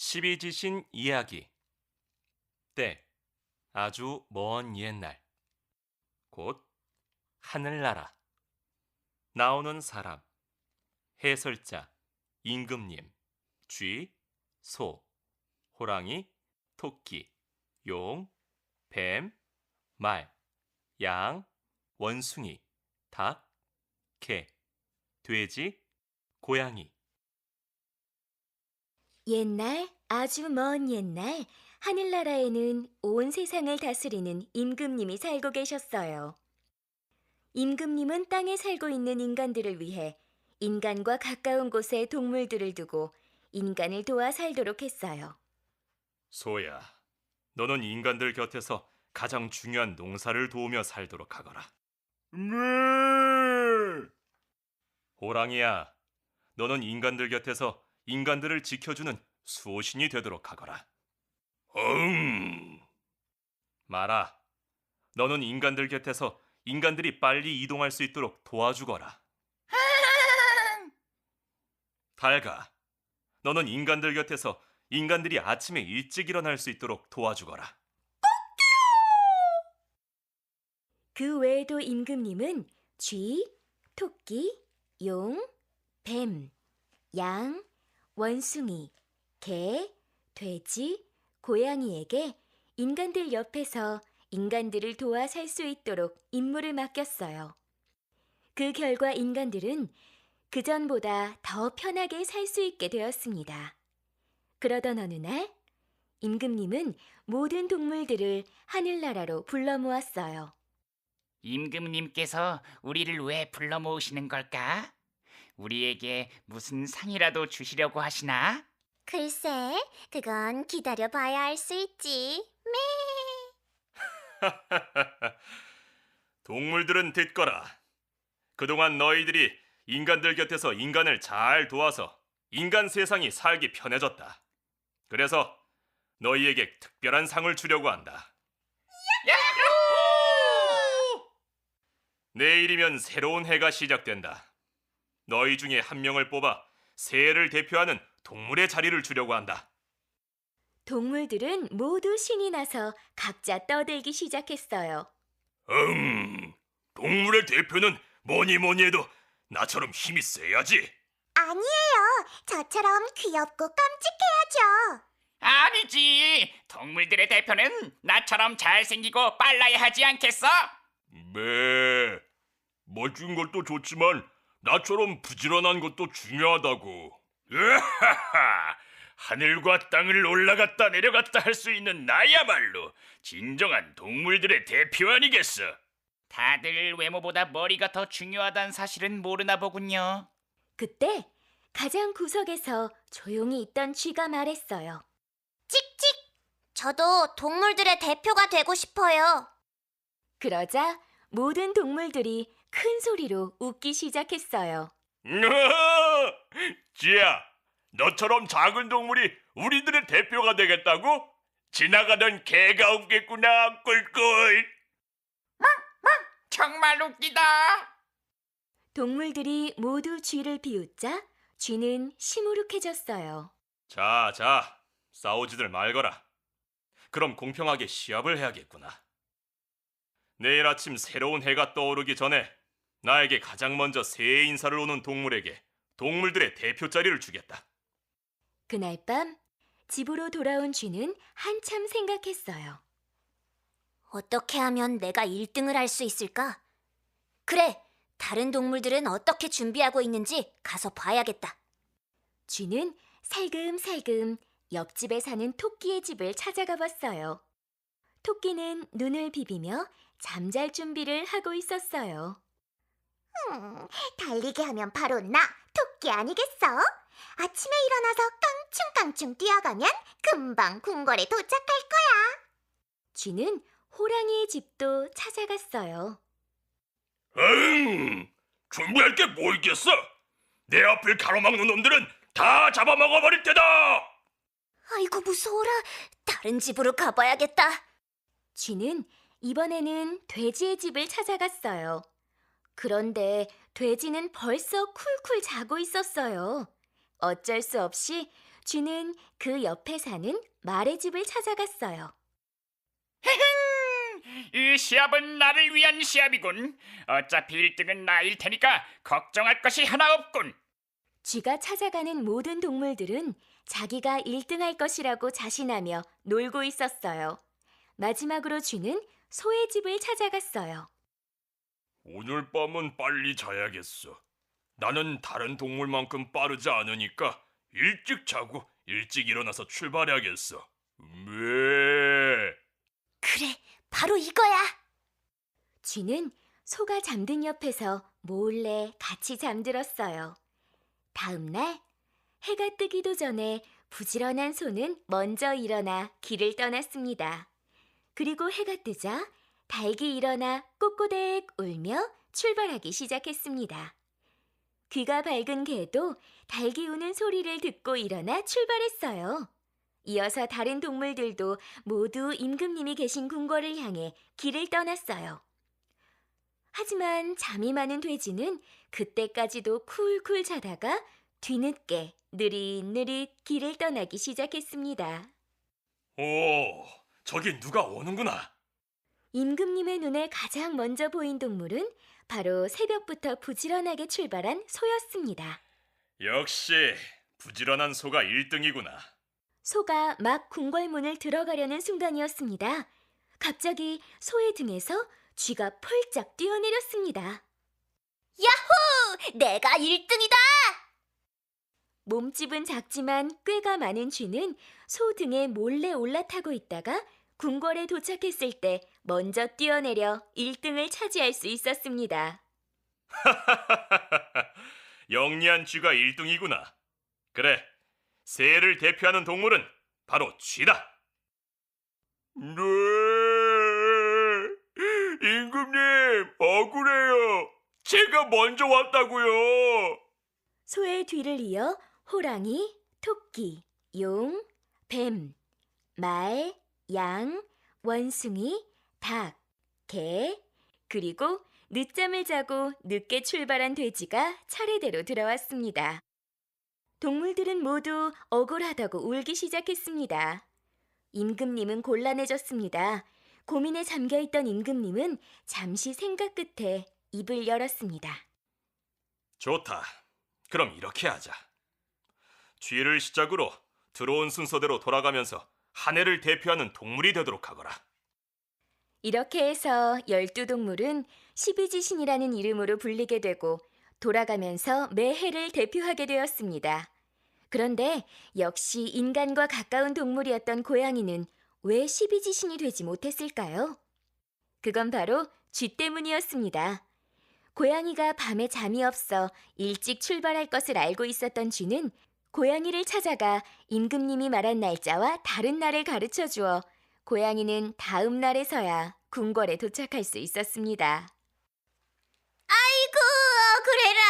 십이지신 이야기. 때 아주 먼 옛날, 곧 하늘나라. 나오는 사람, 해설자 임금님, 쥐, 소, 호랑이, 토끼, 용, 뱀, 말, 양, 원숭이, 닭, 개, 돼지, 고양이. 옛날, 아주 먼 옛날, 하늘나라에는 온 세상을 다스리는 임금님이 살고 계셨어요. 임금님은 땅에 살고 있는 인간들을 위해 인간과 가까운 곳에 동물들을 두고 인간을 도와 살도록 했어요. 소야, 너는 인간들 곁에서 가장 중요한 농사를 도우며 살도록 하거라. 네. 호랑이야, 너는 인간들 곁에서 인간들을 지켜주는 수호신이 되도록 하거라. 말아, 너는 인간들 곁에서 인간들이 빨리 이동할 수 있도록 도와주거라. 달가, 너는 인간들 곁에서 인간들이 아침에 일찍 일어날 수 있도록 도와주거라. 그 외에도 임금님은 쥐, 토끼, 용, 뱀, 양, 원숭이, 개, 돼지, 고양이에게 인간들 옆에서 인간들을 도와 살 수 있도록 임무를 맡겼어요. 그 결과 인간들은 그전보다 더 편하게 살 수 있게 되었습니다. 그러던 어느 날, 임금님은 모든 동물들을 하늘나라로 불러 모았어요. 임금님께서 우리를 왜 불러 모으시는 걸까? 우리에게 무슨 상이라도 주시려고 하시나? 글쎄, 그건 기다려봐야 알 수 있지. 동물들은 듣거라. 그동안 너희들이 인간들 곁에서 인간을 잘 도와서 인간 세상이 살기 편해졌다. 그래서 너희에게 특별한 상을 주려고 한다. 내일이면 새로운 해가 시작된다. 너희 중에 한 명을 뽑아 새해를 대표하는 동물의 자리를 주려고 한다. 동물들은 모두 신이 나서 각자 떠들기 시작했어요. 동물의 대표는 뭐니 해도 나처럼 힘이 세야지. 아니에요. 저처럼 귀엽고 깜찍해야죠. 아니지. 동물들의 대표는 나처럼 잘생기고 빨라야 하지 않겠어? 네, 멋진 것도 좋지만 나처럼 부지런한 것도 중요하다고. 하늘과 땅을 올라갔다 내려갔다 할 수 있는 나야말로 진정한 동물들의 대표 아니겠어? 다들 외모보다 머리가 더 중요하다는 사실은 모르나 보군요. 그때 가장 구석에서 조용히 있던 쥐가 말했어요. 찍찍! 저도 동물들의 대표가 되고 싶어요. 그러자 모든 동물들이 큰 소리로 웃기 시작했어요. 쥐야, 너처럼 작은 동물이 우리들의 대표가 되겠다고? 지나가던 개가 웃겠구나, 꿀꿀. 정말 웃기다. 동물들이 모두 쥐를 비웃자 쥐는 시무룩해졌어요. 자, 싸우지들 말거라. 그럼 공평하게 시합을 해야겠구나. 내일 아침 새로운 해가 떠오르기 전에 나에게 가장 먼저 새해 인사를 오는 동물에게 동물들의 대표 자리를 주겠다. 그날 밤 집으로 돌아온 쥐는 한참 생각했어요. 어떻게 하면 내가 1등을 할 수 있을까? 그래, 다른 동물들은 어떻게 준비하고 있는지 가서 봐야겠다. 쥐는 살금살금 옆집에 사는 토끼의 집을 찾아가 봤어요. 토끼는 눈을 비비며 잠잘 준비를 하고 있었어요. 달리기 하면 바로 나, 토끼 아니겠어? 아침에 일어나서 깡충깡충 뛰어가면 금방 궁궐에 도착할 거야. 쥐는 호랑이의 집도 찾아갔어요. 준비할 게 뭐 있겠어? 내 앞을 가로막는 놈들은 다 잡아먹어버릴 테다. 아이고 무서워라. 다른 집으로 가봐야겠다. 쥐는 이번에는 돼지의 집을 찾아갔어요. 그런데 돼지는 벌써 쿨쿨 자고 있었어요. 어쩔 수 없이 쥐는 그 옆에 사는 말의 집을 찾아갔어요. 이 시합은 나를 위한 시합이군. 어차피 1등은 나일 테니까 걱정할 것이 하나 없군. 쥐가 찾아가는 모든 동물들은 자기가 1등할 것이라고 자신하며 놀고 있었어요. 마지막으로 쥐는 소의 집을 찾아갔어요. 오늘 밤은 빨리 자야겠어. 나는 다른 동물만큼 빠르지 않으니까 일찍 자고 일찍 일어나서 출발해야겠어. 그래, 바로 이거야. 쥐는 소가 잠든 옆에서 몰래 같이 잠들었어요. 다음 날 해가 뜨기도 전에 부지런한 소는 먼저 일어나 길을 떠났습니다. 그리고 해가 뜨자 닭이 일어나 꼬꼬댁 울며 출발하기 시작했습니다. 귀가 밝은 개도 닭이 우는 소리를 듣고 일어나 출발했어요. 이어서 다른 동물들도 모두 임금님이 계신 궁궐을 향해 길을 떠났어요. 하지만 잠이 많은 돼지는 그때까지도 쿨쿨 자다가 뒤늦게 느릿느릿 길을 떠나기 시작했습니다. 오, 저기 누가 오는구나. 임금님의 눈에 가장 먼저 보인 동물은 바로 새벽부터 부지런하게 출발한 소였습니다. 역시 부지런한 소가 1등이구나. 소가 막 궁궐문을 들어가려는 순간이었습니다. 갑자기 소의 등에서 쥐가 펄쩍 뛰어내렸습니다. 내가 1등이다! 몸집은 작지만 꾀가 많은 쥐는 소 등에 몰래 올라타고 있다가 궁궐에 도착했을 때 먼저 뛰어내려 1등을 차지할 수 있었습니다. 영리한 쥐가 1등이구나. 그래, 새를 대표하는 동물은 바로 쥐다. 네, 임금님, 억울해요. 제가 먼저 왔다고요. 소의 뒤를 이어 호랑이, 토끼, 용, 뱀, 말, 양, 원숭이, 닭, 개, 그리고 늦잠을 자고 늦게 출발한 돼지가 차례대로 들어왔습니다. 동물들은 모두 억울하다고 울기 시작했습니다. 임금님은 곤란해졌습니다. 고민에 잠겨있던 임금님은 잠시 생각 끝에 입을 열었습니다. 좋다. 그럼 이렇게 하자. 쥐를 시작으로 들어온 순서대로 돌아가면서 한 해를 대표하는 동물이 되도록 하거라. 이렇게 해서 12동물은 12지신이라는 이름으로 불리게 되고 돌아가면서 매해를 대표하게 되었습니다. 그런데 역시 인간과 가까운 동물이었던 고양이는 왜 12지신이 되지 못했을까요? 그건 바로 쥐 때문이었습니다. 고양이가 밤에 잠이 없어 일찍 출발할 것을 알고 있었던 쥐는 고양이를 찾아가 임금님이 말한 날짜와 다른 날을 가르쳐 주어 고양이는 다음 날에서야 궁궐에 도착할 수 있었습니다. 아이고, 억울해라.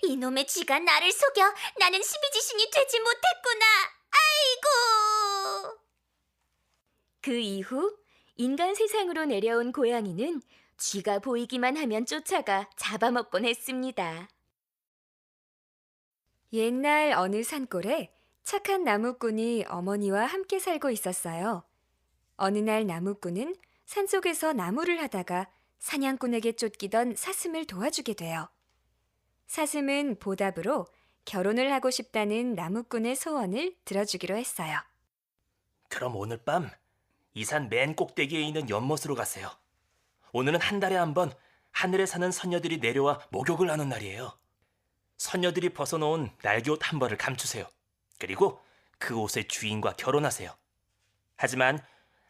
이놈의 쥐가 나를 속여 나는 12지신이 되지 못했구나. 아이고. 그 이후 인간 세상으로 내려온 고양이는 쥐가 보이기만 하면 쫓아가 잡아먹곤 했습니다. 옛날 어느 산골에 착한 나무꾼이 어머니와 함께 살고 있었어요. 어느 날 나무꾼은 산속에서 나무를 하다가 사냥꾼에게 쫓기던 사슴을 도와주게 돼요. 사슴은 보답으로 결혼을 하고 싶다는 나무꾼의 소원을 들어주기로 했어요. 그럼 오늘 밤 이 산 맨 꼭대기에 있는 연못으로 가세요. 오늘은 한 달에 한 번 하늘에 사는 선녀들이 내려와 목욕을 하는 날이에요. 선녀들이 벗어놓은 날개옷 한 벌을 감추세요. 그리고 그 옷의 주인과 결혼하세요. 하지만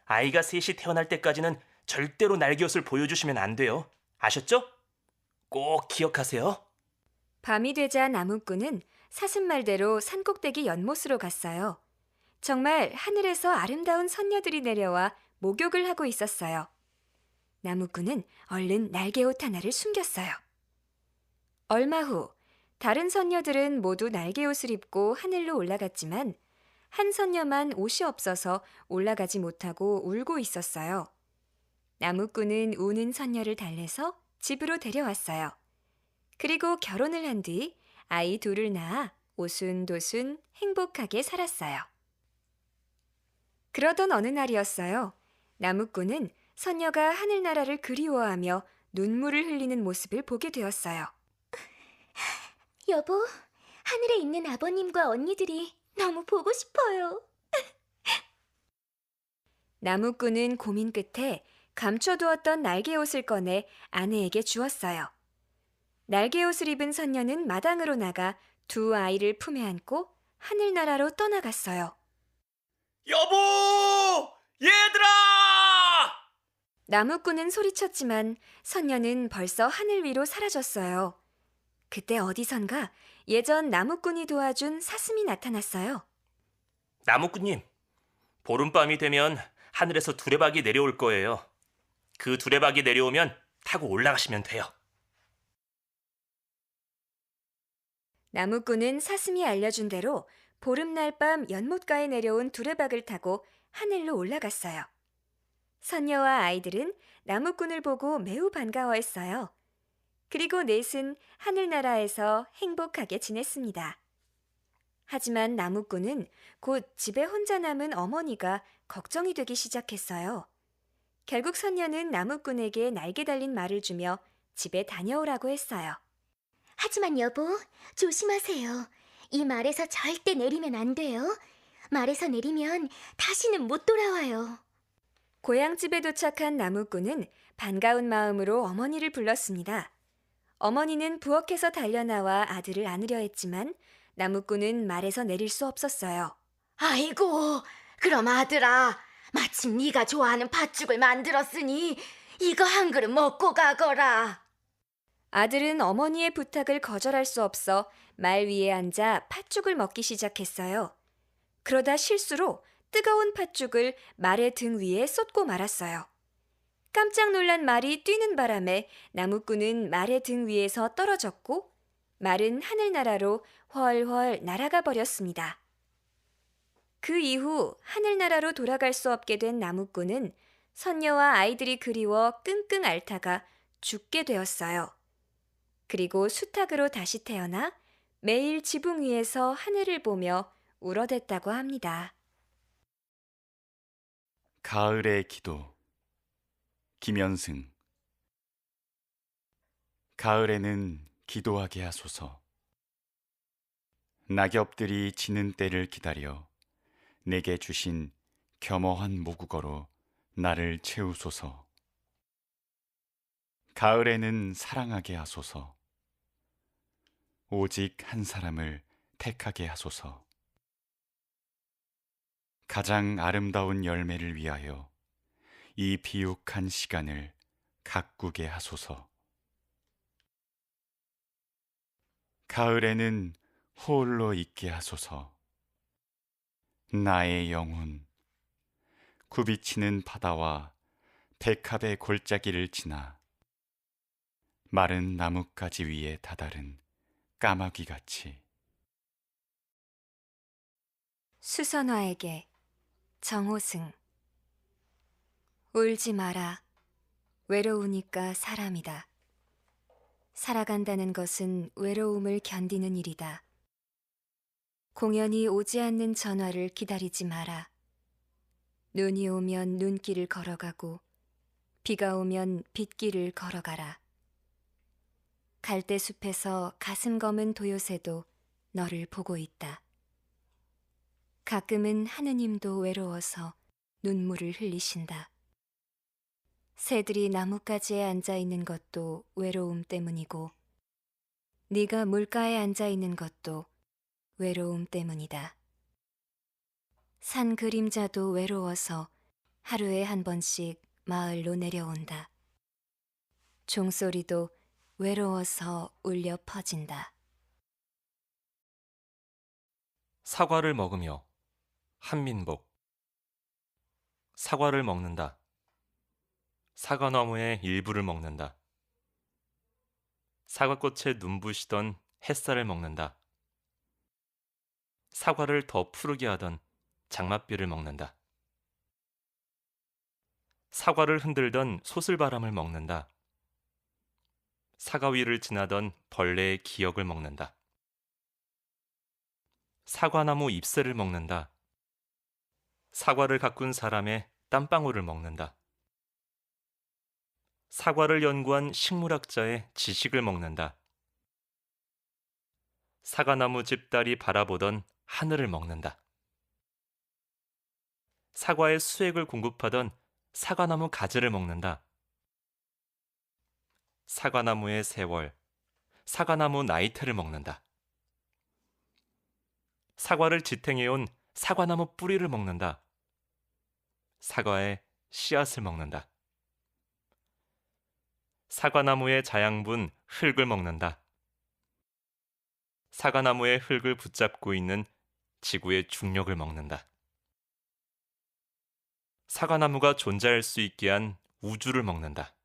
아이가 셋이 태어날 때까지는 절대로 날개옷을 보여주시면 안 돼요. 아셨죠? 꼭 기억하세요. 밤이 되자 나무꾼은 사슴 말대로 산꼭대기 연못으로 갔어요. 정말 하늘에서 아름다운 선녀들이 내려와 목욕을 하고 있었어요. 나무꾼은 얼른 날개옷 하나를 숨겼어요. 얼마 후 다른 선녀들은 모두 날개옷을 입고 하늘로 올라갔지만 한 선녀만 옷이 없어서 올라가지 못하고 울고 있었어요. 나무꾼은 우는 선녀를 달래서 집으로 데려왔어요. 그리고 결혼을 한 뒤 아이 둘을 낳아 오순도순 행복하게 살았어요. 그러던 어느 날이었어요. 나무꾼은 선녀가 하늘나라를 그리워하며 눈물을 흘리는 모습을 보게 되었어요. 여보, 하늘에 있는 아버님과 언니들이 너무 보고 싶어요. 나무꾼은 고민 끝에 감춰두었던 날개옷을 꺼내 아내에게 주었어요. 날개옷을 입은 선녀는 마당으로 나가 두 아이를 품에 안고 하늘나라로 떠나갔어요. 여보! 얘들아! 나무꾼은 소리쳤지만 선녀는 벌써 하늘 위로 사라졌어요. 그때 어디선가 예전 나무꾼이 도와준 사슴이 나타났어요. 나무꾼님, 보름밤이 되면 하늘에서 두레박이 내려올 거예요. 그 두레박이 내려오면 타고 올라가시면 돼요. 나무꾼은 사슴이 알려준 대로 보름날 밤 연못가에 내려온 두레박을 타고 하늘로 올라갔어요. 선녀와 아이들은 나무꾼을 보고 매우 반가워했어요. 그리고 넷은 하늘나라에서 행복하게 지냈습니다. 하지만 나무꾼은 곧 집에 혼자 남은 어머니가 걱정이 되기 시작했어요. 결국 선녀는 나무꾼에게 날개 달린 말을 주며 집에 다녀오라고 했어요. 하지만 여보, 조심하세요. 이 말에서 절대 내리면 안 돼요. 말에서 내리면 다시는 못 돌아와요. 고향집에 도착한 나무꾼은 반가운 마음으로 어머니를 불렀습니다. 어머니는 부엌에서 달려나와 아들을 안으려 했지만 나무꾼은 말에서 내릴 수 없었어요. 아이고, 그럼 아들아, 마침 네가 좋아하는 팥죽을 만들었으니 이거 한 그릇 먹고 가거라. 아들은 어머니의 부탁을 거절할 수 없어 말 위에 앉아 팥죽을 먹기 시작했어요. 그러다 실수로 뜨거운 팥죽을 말의 등 위에 쏟고 말았어요. 깜짝 놀란 말이 뛰는 바람에 나무꾼은 말의 등 위에서 떨어졌고 말은 하늘나라로 훨훨 날아가 버렸습니다. 그 이후 하늘나라로 돌아갈 수 없게 된 나무꾼은 선녀와 아이들이 그리워 끙끙 앓다가 죽게 되었어요. 그리고 수탉으로 다시 태어나 매일 지붕 위에서 하늘을 보며 울어댔다고 합니다. 가을의 기도. 김연승. 가을에는 기도하게 하소서. 낙엽들이 지는 때를 기다려 내게 주신 겸허한 모국어로 나를 채우소서. 가을에는 사랑하게 하소서. 오직 한 사람을 택하게 하소서. 가장 아름다운 열매를 위하여 이 비옥한 시간을 가꾸게 하소서. 가을에는 홀로 있게 하소서. 나의 영혼, 굽이치는 바다와 백합의 골짜기를 지나 마른 나뭇가지 위에 다다른 까마귀같이. 수선화에게 정호승. 울지 마라. 외로우니까 사람이다. 살아간다는 것은 외로움을 견디는 일이다. 공연히 오지 않는 전화를 기다리지 마라. 눈이 오면 눈길을 걸어가고 비가 오면 빗길을 걸어가라. 갈대숲에서 가슴 검은 도요새도 너를 보고 있다. 가끔은 하느님도 외로워서 눈물을 흘리신다. 새들이 나뭇가지에 앉아 있는 것도 외로움 때문이고 네가 물가에 앉아 있는 것도 외로움 때문이다. 산 그림자도 외로워서 하루에 한 번씩 마을로 내려온다. 종소리도 외로워서 울려 퍼진다. 사과를 먹으며 한민복. 사과를 먹는다. 사과나무의 일부를 먹는다. 사과꽃에 눈부시던 햇살을 먹는다. 사과를 더 푸르게 하던 장맛비를 먹는다. 사과를 흔들던 소슬바람을 먹는다. 사과 위를 지나던 벌레의 기억을 먹는다. 사과나무 잎새를 먹는다. 사과를 가꾼 사람의 땀방울을 먹는다. 사과를 연구한 식물학자의 지식을 먹는다. 사과나무 집달이 바라보던 하늘을 먹는다. 사과의 수액을 공급하던 사과나무 가지를 먹는다. 사과나무의 세월, 사과나무 나이테를 먹는다. 사과를 지탱해온 사과나무 뿌리를 먹는다. 사과의 씨앗을 먹는다. 사과나무의 자양분 흙을 먹는다. 사과나무의 흙을 붙잡고 있는 지구의 중력을 먹는다. 사과나무가 존재할 수 있게 한 우주를 먹는다.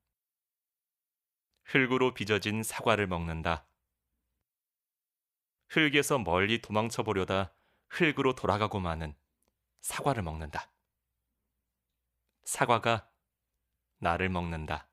흙으로 빚어진 사과를 먹는다. 흙에서 멀리 도망쳐 보려다 흙으로 돌아가고 마는 사과를 먹는다. 사과가 나를 먹는다.